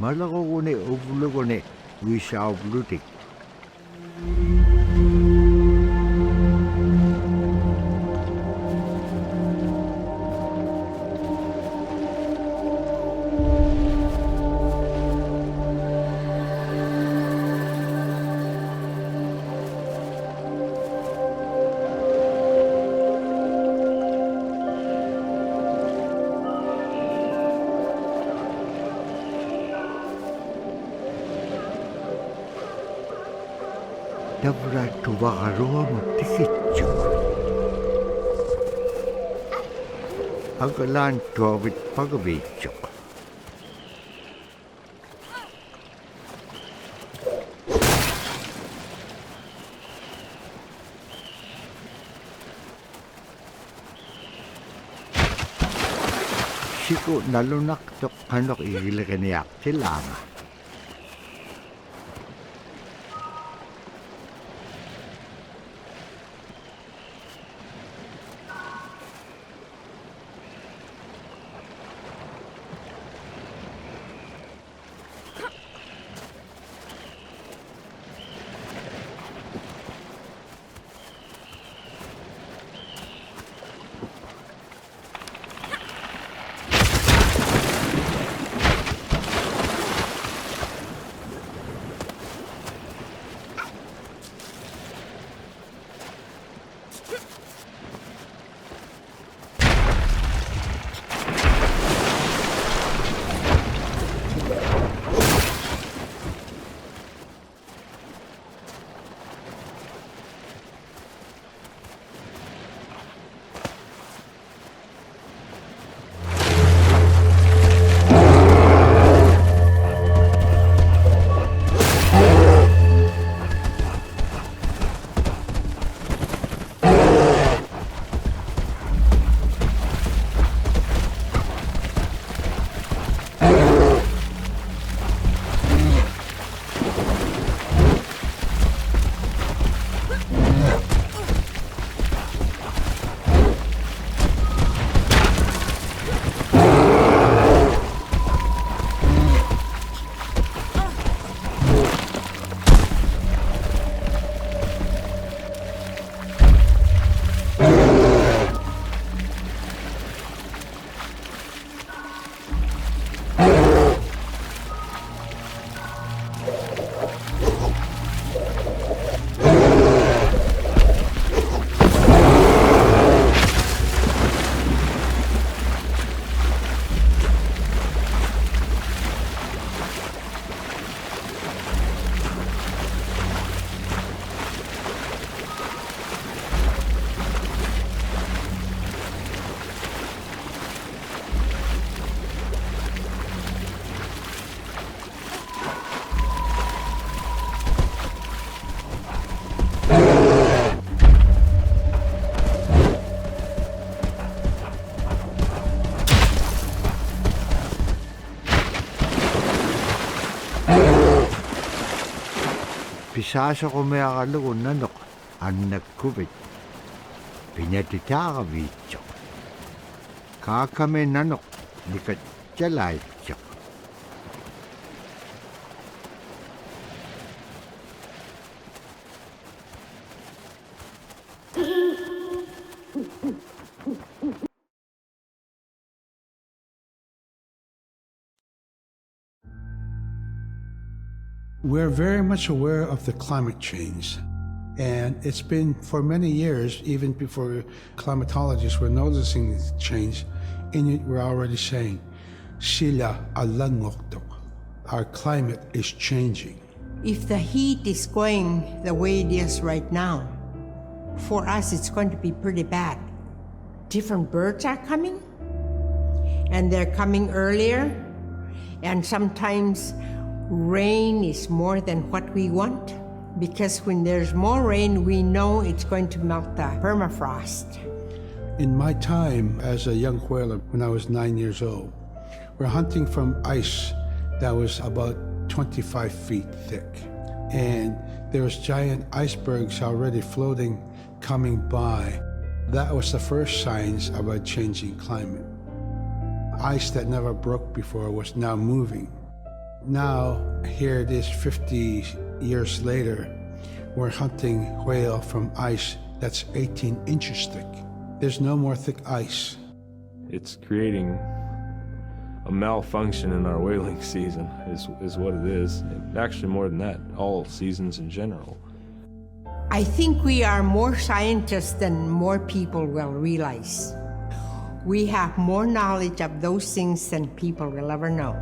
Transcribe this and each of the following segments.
malakogune ubulugune wishaublutik. Dabra tubakaroa mo tikityo. Agalan tuwabit pagabityo. Siko nalunak tok kanok igilakaniyak tilama. Pisasa ko may akalago nanok ang nagkubit. Pinatitaka-bityo. Kakame nanok likat tsalaytyo. We're very much aware of the climate change, and it's been for many years, even before climatologists were noticing this change. Inuit were already saying, "Sila alangoktok." Our climate is changing. If the heat is going the way it is right now, for us it's going to be pretty bad. Different birds are coming, and they're coming earlier, and sometimes rain is more than what we want, because when there's more rain, we know it's going to melt the permafrost. In my time as a young whaler, when I was 9 years old, we're hunting from ice that was about 25 feet thick. And there was giant icebergs already floating, coming by. That was the first signs of a changing climate. Ice that never broke before was now moving. Now, here it is 50 years later, we're hunting whale from ice that's 18 inches thick. There's no more thick ice. It's creating a malfunction in our whaling season is what it is. And actually more than that, all seasons in general. I think we are more scientists than more people will realize. We have more knowledge of those things than people will ever know.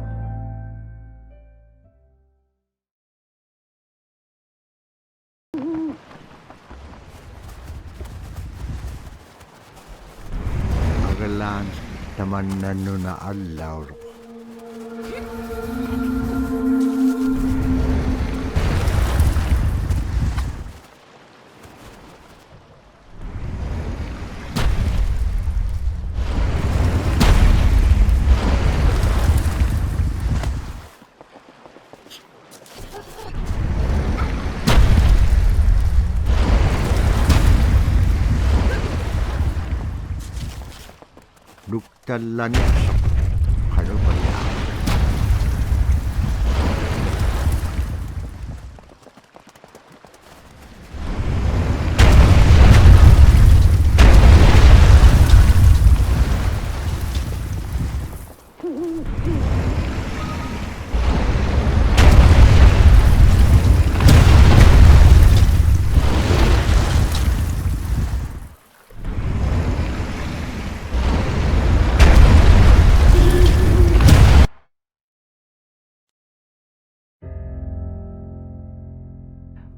Agalan temannya Nuna Allah. Duktalan kalau banyak.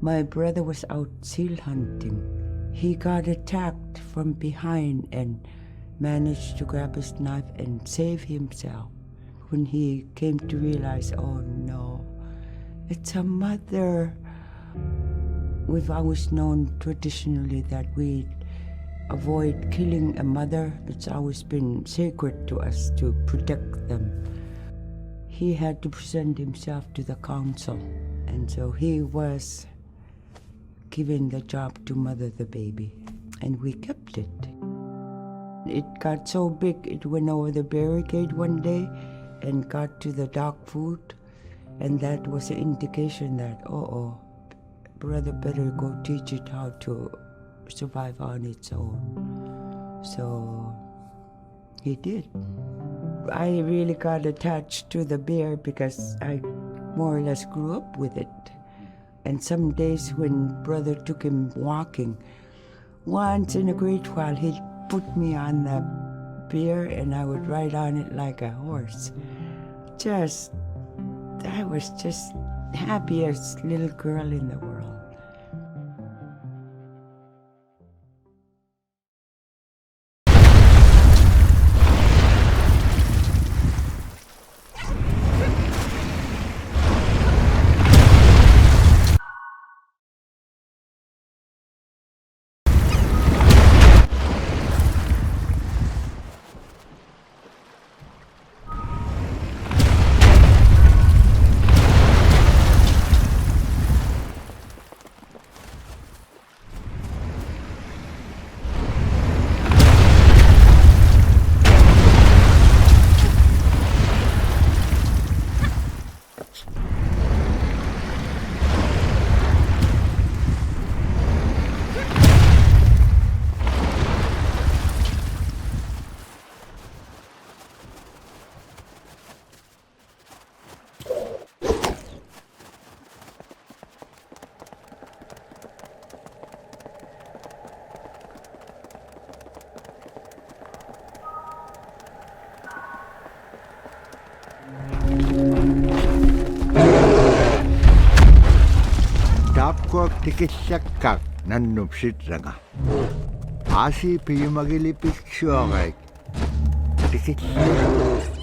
My brother was out seal hunting. He got attacked from behind and managed to grab his knife and save himself. When he came to realize, oh no, it's a mother. We've always known traditionally that we avoid killing a mother. It's always been sacred to us to protect them. He had to present himself to the council, and so he was given the job to mother the baby, and we kept it. It got so big it went over the barricade one day and got to the dog food, and that was an indication that, brother better go teach it how to survive on its own. So he did. I really got attached to the bear because I more or less grew up with it. And some days when brother took him walking, once in a great while he'd put me on the bear and I would ride on it like a horse. I was just happiest little girl in the world. Dikejar nanupsit ranga. Asi piyumagilipik syuagay. Dikejar.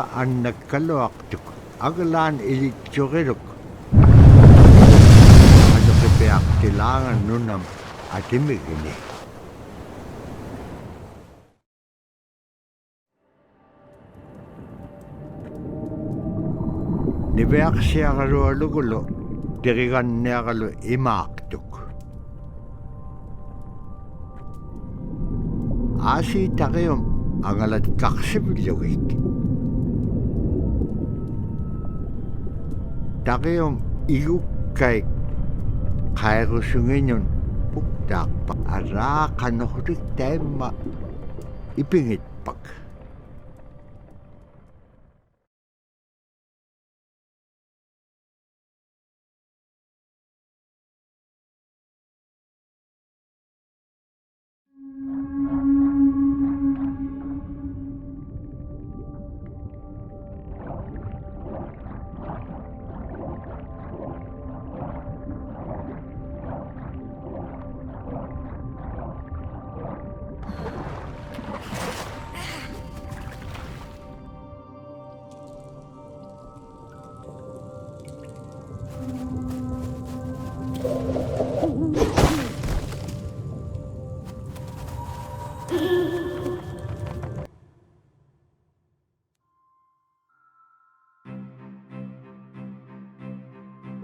Nura annakkaluaqtuk agalaan ilitsuqiluk anuqipiaqtilaangan nunam atimigini. Niveaqsiaqalualugulu tiriganniaqalu imaaqtuk. Aasi taqium angalat kaksipiljugik. Taqium igukkaik qairusungiñun puktaaqpa araaqanuqrik taimma ipingitpak.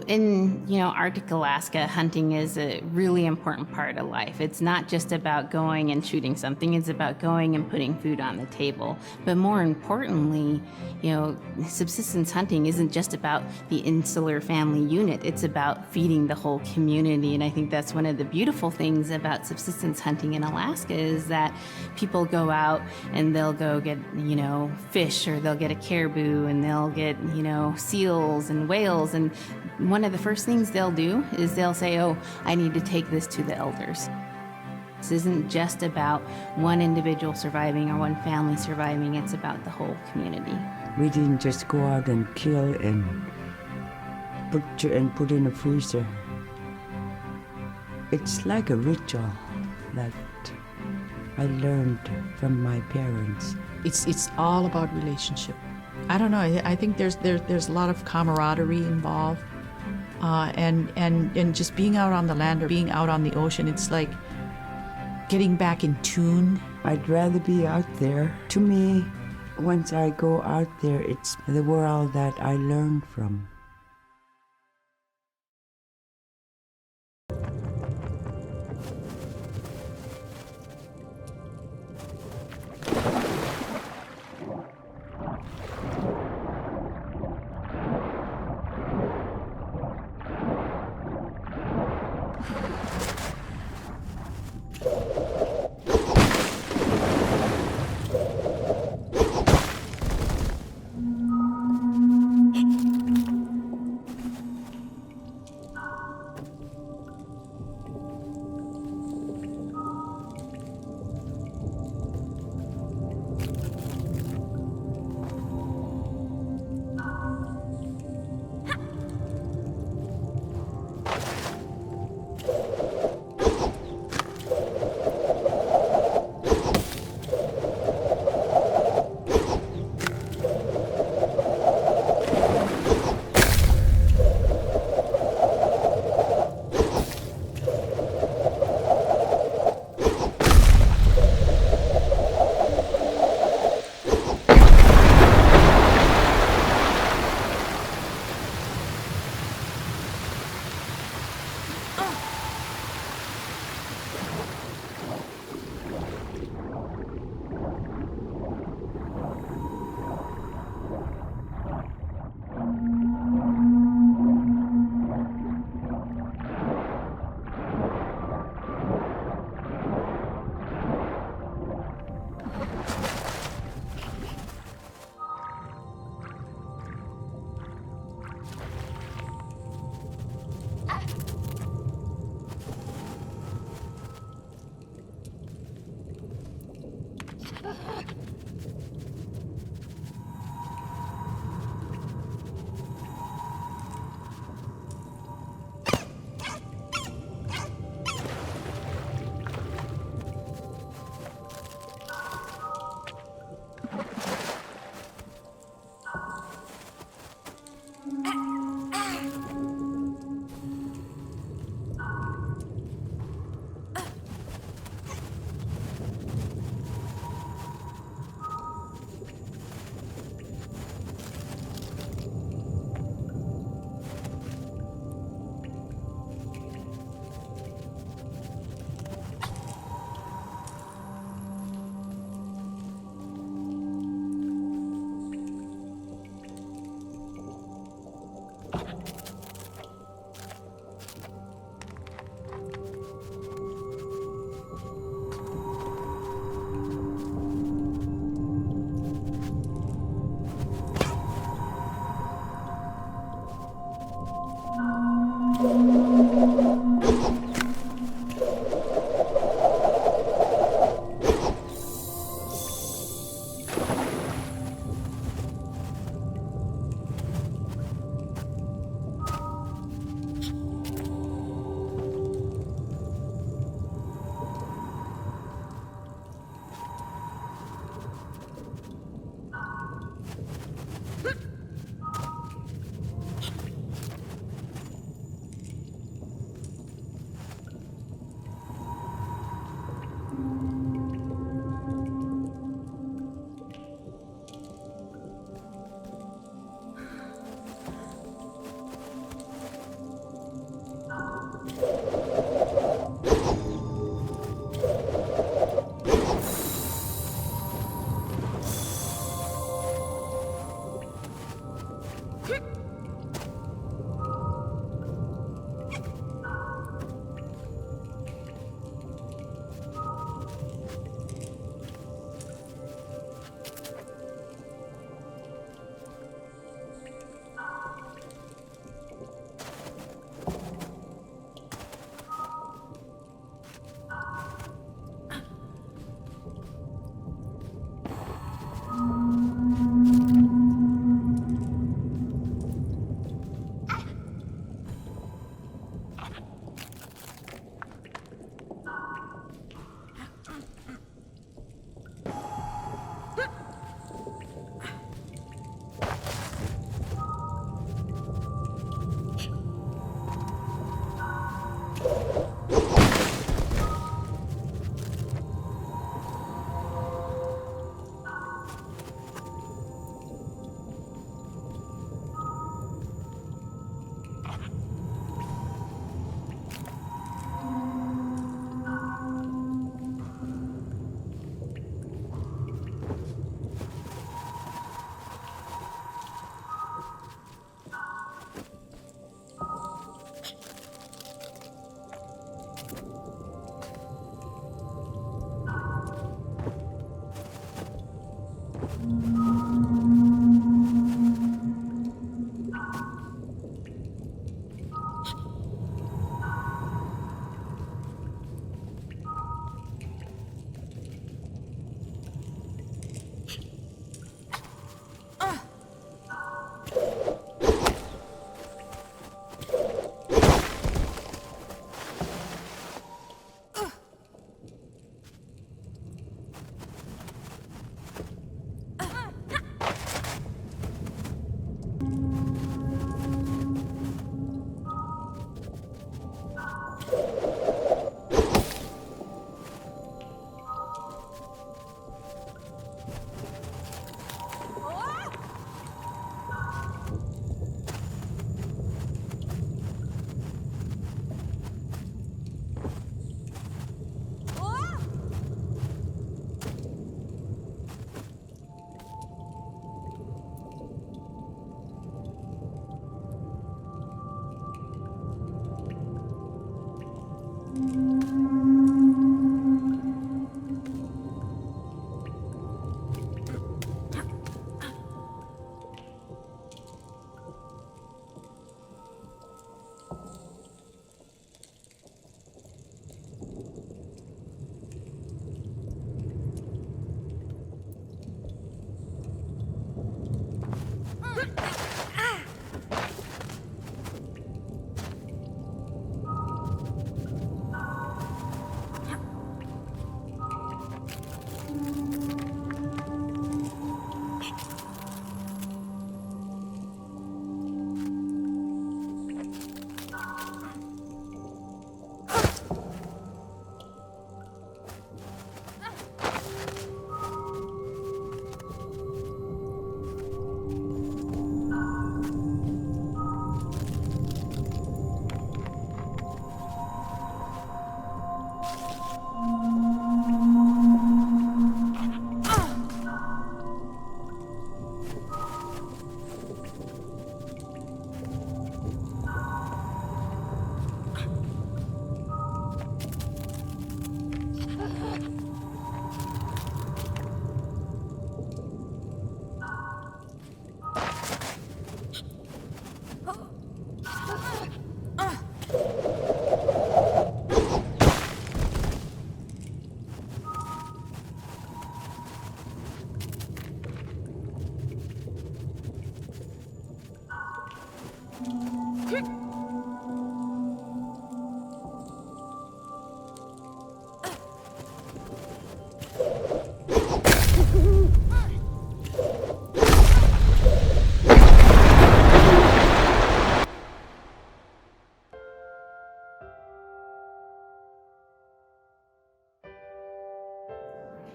In, Arctic Alaska, hunting is a really important part of life. It's not just about going and shooting something, it's about going and putting food on the table. But more importantly, subsistence hunting isn't just about the insular family unit, it's about feeding the whole community. And I think that's one of the beautiful things about subsistence hunting in Alaska is that people go out and they'll go get, fish, or they'll get a caribou, and they'll get, seals and whales. And one of the first things they'll do is they'll say, oh, I need to take this to the elders. This isn't just about one individual surviving or one family surviving, it's about the whole community. We didn't just go out and kill and put in a freezer. It's like a ritual that I learned from my parents. It's all about relationship. I don't know. I think there's a lot of camaraderie involved, and just being out on the land or being out on the ocean. It's like getting back in tune. I'd rather be out there. To me, once I go out there, it's the world that I learn from.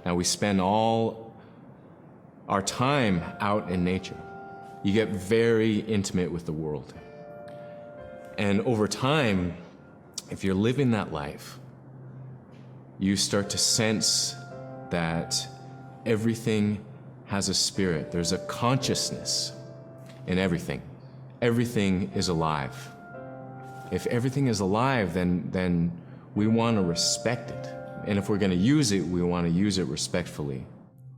Now we spend all our time out in nature. You get very intimate with the world. And over time, if you're living that life, you start to sense that everything has a spirit. There's a consciousness in everything. Everything is alive. If everything is alive, then we want to respect it. And if we're going to use it, we want to use it respectfully.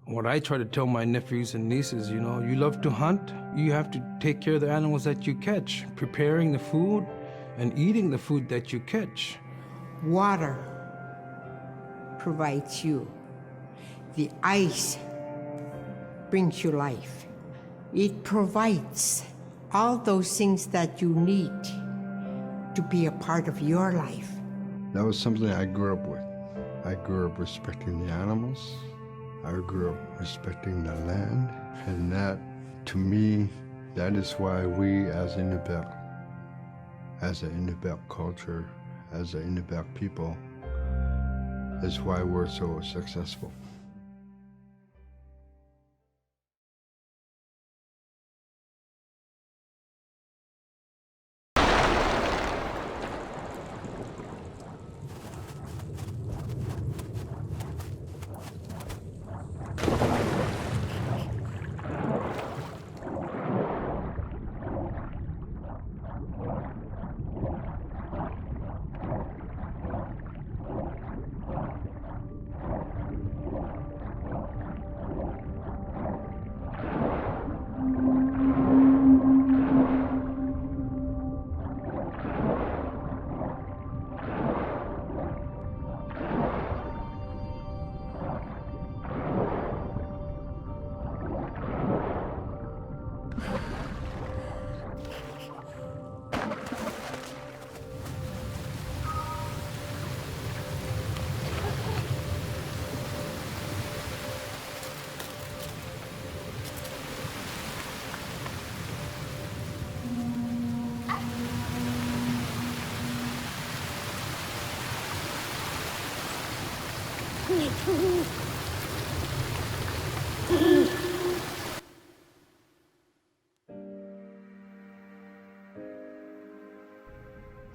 What I try to tell my nephews and nieces, you know, you love to hunt, you have to take care of the animals that you catch, preparing the food and eating the food that you catch. Water provides you. The ice brings you life. It provides all those things that you need to be a part of your life. That was something I grew up with. I grew up respecting the animals. I grew up respecting the land. And that, to me, that is why we as Iñupiat, as an Iñupiat culture, as an Iñupiat people, is why we're so successful.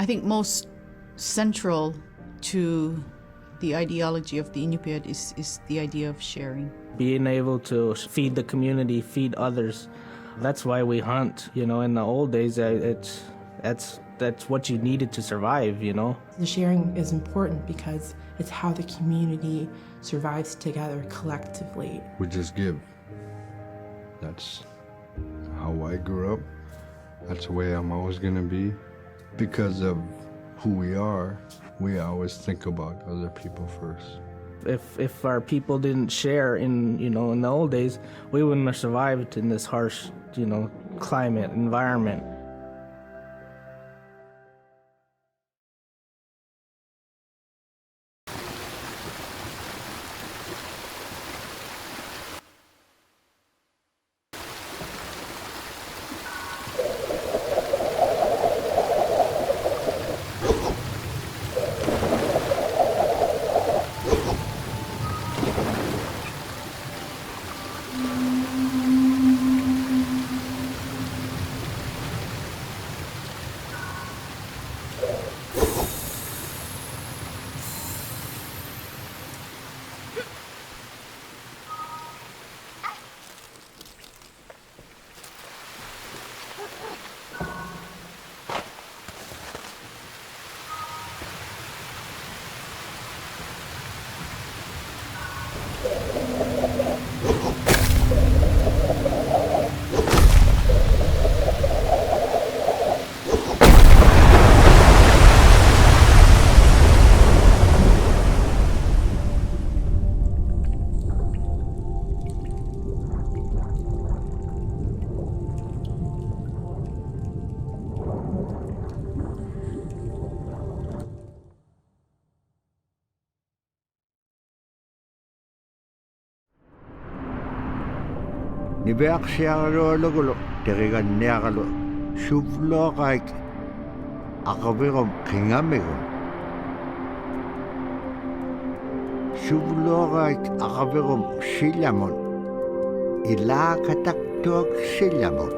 I think most central to the ideology of the Iñupiat is the idea of sharing. Being able to feed the community, feed others. That's why we hunt. You know, in the old days, that's what you needed to survive, you know. The sharing is important because it's how the community survives together collectively. We just give. That's how I grew up. That's the way I'm always gonna be. Because of who we are, we always think about other people first. If our people didn't share in the old days, we wouldn't have survived in this harsh, climate, environment. Nibeak siya kalo terigan niya kalo suflo kay akabirom kingamigom Suvloraik akaverum sillamon. Ilakataktuak sillamon.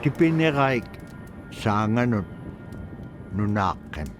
Tipineraik sanganut nunakem.